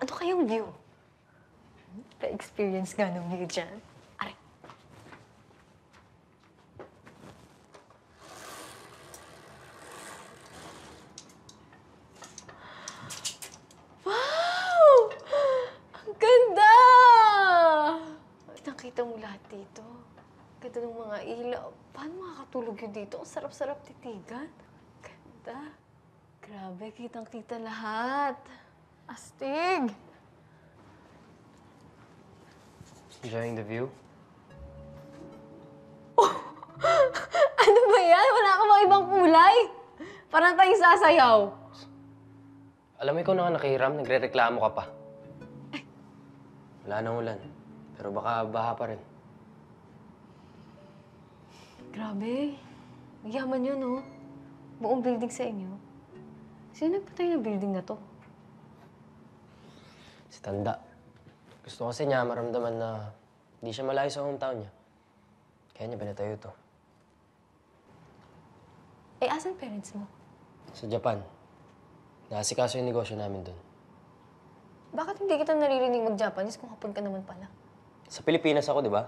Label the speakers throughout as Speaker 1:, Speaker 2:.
Speaker 1: Ano kayang view? Pa-experience nga ng view dyan. Aray. Wow! Ang ganda! Nakita mo lahat dito. Ganda ng mga ilaw. Paano makakatulog yun dito? Ang sarap-sarap titigan. Ganda. Grabe, kitang-kita lahat. Astig!
Speaker 2: Enjoying the view?
Speaker 1: Ano ba yan? Wala ka bang ibang kulay? Parang tayong sasayaw.
Speaker 2: Alam mo, ikaw na nga nakihiram, nagre-reklamo ka pa. Wala nang ulan, pero baka baha pa rin.
Speaker 1: Grabe. Yaman yun, no? Buong building sa inyo. Sino nagpatay ng building na to?
Speaker 2: Si Tanda. Gusto kasi niya maramdaman na hindi siya malayo sa hometown niya. Kaya niya pinatayo to.
Speaker 1: Eh, asan parents mo?
Speaker 2: Sa Japan. Naasikaso yung negosyo namin doon.
Speaker 1: Bakit hindi kita naririnig mag-Japanese kung hapon ka naman pala?
Speaker 2: Sa Pilipinas ako, di ba?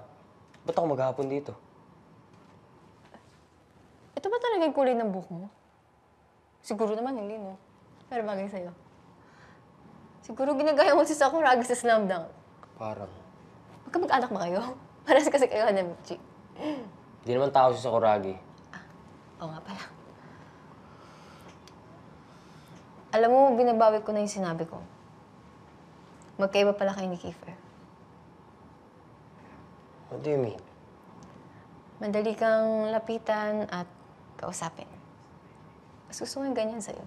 Speaker 2: Ba't ako maghapon dito?
Speaker 1: Ito ba talaga yung kulay ng buhok mo? Siguro naman hindi, no? Pero bagay sa'yo. Siguro ginagaya mo si Sakuragi sa Slam Dunk.
Speaker 2: Parang.
Speaker 1: Magkamag-anak ba kayo? Paras kasi kayo, Hanamichi.
Speaker 2: Hindi naman tao si Sakuragi.
Speaker 1: Oo nga pala. Alam mo, binabawi ko na yung sinabi ko. Magkaiba pala kayo ni Kiefer.
Speaker 2: What do you mean?
Speaker 1: Madali kang lapitan at kausapin. Mas gusto ko yung ganyan sa'yo.